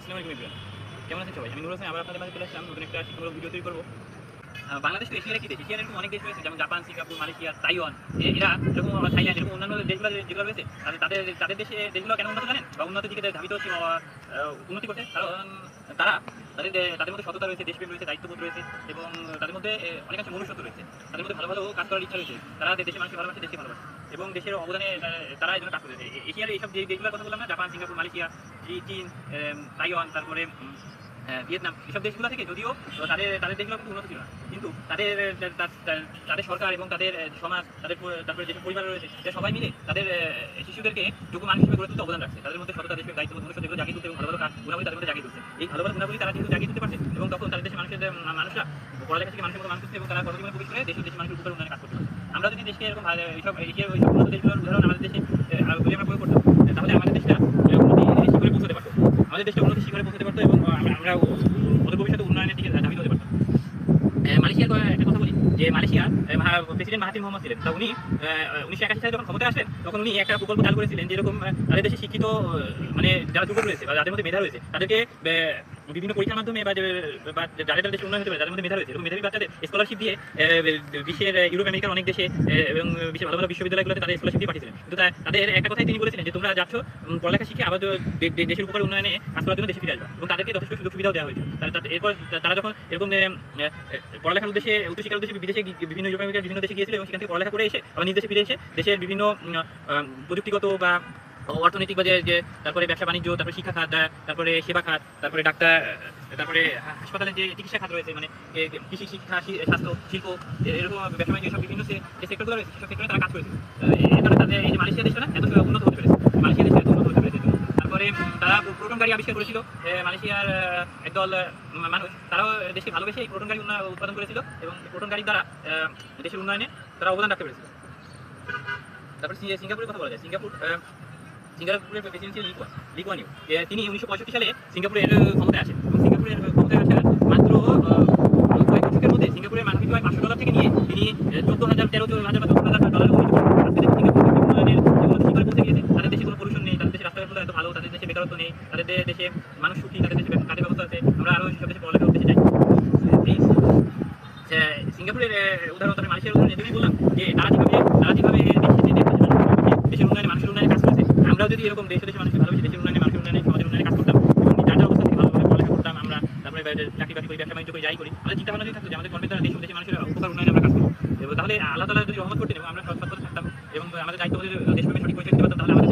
আসসালামু আলাইকুম এভরিওয়ান, কেমন আছেন সবাই? আমি নুরুল হোসেন আবার আপনাদের মাঝে চলে আসলাম নতুন একটা শিক্ষামূলক ভিডিও তৈরি করবো। বাংলাদেশ তো এশিয়ার একটি দেশ, এশিয়ার এরকম অনেক দেশ রয়েছে যেমন জাপান, সিঙ্গাপুর, মালয়েশিয়া, তাইওয়ান। এরা এরকম থাইল্যান্ড এরকম অন্যান্য যেগুলো রয়েছে তাদের তাদের দেশে দেশগুলো কেন উন্নত জানেন বা উন্নতির দিকে ধাবিত হচ্ছে উন্নতি করছে? কারণ তারা তাদের মধ্যে সততা রয়েছে, দেশপ্রেম রয়েছে, দায়িত্ববোধ রয়েছে এবং তাদের মধ্যে অনেকাংশে মনুষ্যত্ব রয়েছে। তাদের মধ্যে ভালো ভালো কাজ করার ইচ্ছা রয়েছে। তারা দেশের মানুষকে ভালোবাসে, দেশকে ভালোবাসে এবং দেশের অবদানে তারা এই জন্য কাজ করেছে। এশিয়ার এইসব যে দেশগুলোর কথা বললাম না, জাপান, সিঙ্গাপুর, মালয়েশিয়া, চীন, তাইওয়ান, তারপরে ভিয়েতনাম, এসব দেশগুলো থেকে যদিও তাদের তাদের দেশগুলো কিন্তু উন্নত ছিল না, কিন্তু তাদের তাদের সরকার এবং তাদের সমাজ, তারপরে যেসব পরিবার রয়েছে সে সবাই মিলে তাদের শিশুদেরকে যোগ্য মানুষ হিসেবে গড়ে তুলতে অবদান রাখছে। তাদের মধ্যে সততা, দেশের দায়িত্ব, মনুষ্যত্ব এগুলো জাগিয়ে তুলতে এবং ভালো ভালো গুণাবলী তাদের মধ্যে জাগিয়ে তুলছে। এই ভালো ভালো গুণাবলী তারা যেহেতু জাগিয়ে তুলতে পারছে এবং তখন তাদের দেশের মানুষরা পড়ালেখা থেকে মানুষের মতো মানুষ করছে এবং তারা কর্মজীবনে প্রবেশ করে দেশের মানুষের উপকার উন্নয়নে কাজ করতে পারছে। আমরা যদি দেশকে এরকম এইসব উন্নত দেশগুলোর উদাহরণ আমাদের দেশে যদি আমরা প্রয়োগ করতাম, তাহলে আমাদের দেশটা উন্নতি শিখরে পৌঁছতে পারতো। আমাদের দেশটা উন্নতি শিখরে পৌঁছতে পারতো এবং আমরা অদূর ভবিষ্যতে উন্নয়নের দিকে ধাবিত হতে পারতাম। মালয়েশিয়ার একটা কথা বলি যে মালয়েশিয়ার প্রেসিডেন্ট মাহাথির মোহাম্মদ ছিলেন। তা উনি 1981 সালে যখন ক্ষমতায় আসেন তখন উনি একটা প্রকল্প চালু করেছিলেন যেরকম তাদের দেশে শিক্ষিত মানে যারা যুবক রয়েছে বা যাদের মধ্যে মেধা রয়েছে তাদেরকে বিভিন্ন পরীক্ষার মাধ্যমে বা যাদের দেশে উন্নয়ন হতে পারে, যাদের মধ্যে মেধা রয়েছে এরকম মেধাবী বাচ্চাদের স্কলারশিপ দিয়ে বিশ্বের ইউরোপ আমেরিকার অনেক দেশে এবং বিশ্বের ভালো ভালো বিশ্ববিদ্যালয়গুলোতে তাদের স্কলারশিপ দিয়ে পাঠিয়েছিলেন। কিন্তু তাদের একটা কথাই তিনি বলেছিলেন যে তোমরা যাচ্ছ পড়ালেখা শিখে আবার দেশের উপকার উন্নয়নে কাজ করার জন্য দেশে ফিরে আসবে এবং তাদেরকে যথেষ্ট সুযোগ সুবিধাও দেওয়া হয়েছে। এরপর তারা যখন এরকম পড়ালেখার উদ্দেশ্যে উচ্চশিক্ষার উদ্দেশ্যে বিদেশে বিভিন্ন ইউরোপ আমেরিকার বিভিন্ন দেশে গিয়েছিল এবং সেখান থেকে পড়ালেখা করে এসে আবার নিজ দেশে ফিরে এসে দেশের বিভিন্ন প্রযুক্তিগত বা অর্থনৈতিক বা যে তারপরে ব্যবসা বাণিজ্য, তারপরে শিক্ষা খাত, তারপরে সেবা খাত, তারপরে ডাক্তার, তারপরে হাসপাতালের যে চিকিৎসা খাত রয়েছে, মানে কৃষি, শিক্ষা, স্বাস্থ্য, শিল্প, এরকম ব্যবসা বাণিজ্য সব বিভিন্ন যে সেক্টরগুলো রয়েছে সেসব সেক্টরে তারা কাজ করেছে। এই কারণে তাদের এই যে মালয়েশিয়া দেশটা না এত উন্নত হতে পেরেছে, মালয়েশিয়া দেশটা এত উন্নত হতে পেরেছে। তারপরে তারা প্রোটন গাড়ি আবিষ্কার করেছিল। মালয়েশিয়ার একদল মানুষ তারাও দেশকে ভালোবেসে এই প্রোটন গাড়ি উৎপাদন করেছিল এবং প্রোটন গাড়ির দ্বারা দেশের উন্নয়নে তারা অবদান রাখতে পেরেছিল। তারপর সিঙ্গাপুরের কথা বলা যায়। সিঙ্গাপুরের প্রেসিডেন্ট ছিলেন লি কুয়ান ইউ। তিনি 1965 সালে সিঙ্গাপুরের ক্ষমতায় আসেন এবং সিঙ্গাপুরের ক্ষমতায় আসার মাত্র কয়েক দশকের মধ্যে সিঙ্গাপুরের মানবিক আয় $500 থেকে নিয়ে তিনি 14,000, 13,000 বা 14,000 ডলার উন্নীত করেন। আজকে সিঙ্গাপুর উন্নয়নের যেগুলো শিখরে পৌঁছে গিয়েছে, তাদের দেশে কোনো পলিউশন নেই, তাদের দেশে রাস্তাঘাটগুলো এত ভালো, তাদের দেশে বেকারত্ব নেই, তাদের দেশে মানুষ সুখী, তাদের দেশে কাজের ব্যবস্থা আছে। আমরা আরও সেসব দেশে পড়ালেখার উদ্দেশ্যে যাই। সিঙ্গাপুরের উদাহরণ, তারপরে মালয়েশিয়ার উদাহরণ এদিকেই বললাম যে তারা যেভাবে দেশের উন্নয়নে মানুষের উন্নয়নে কাজ করেছে, আমরাও যদি এরকম দেশের মানুষকে ভালোবেসে দেশের উন্নয়নে, মানুষের উন্নয়নে, সমাজের উন্নয়নে কাজ করতাম এবং যার অবস্থা থেকে ভালোভাবে পড়ালেখা করতাম, আমরা তারপরে চাকরি বাকরি করি, ব্যবসা বাণিজ্য করি, যাই করি, আমাদের চিন্তা ভাবনা যদি থাকতো যে আমাদের কর্মের দ্বারা দেশের মানুষের উপকার উন্নয়নে আমরা কাজ করবো, এবং তাহলে আল্লাহ তাআলা যদি রহমত করতেন এবং আমরা সৎ পথে থাকতাম এবং আমাদের দায়িত্ব দেশপ্রেমে সঠিক পরিচয় দিতে পারতাম, তাহলে আমাদের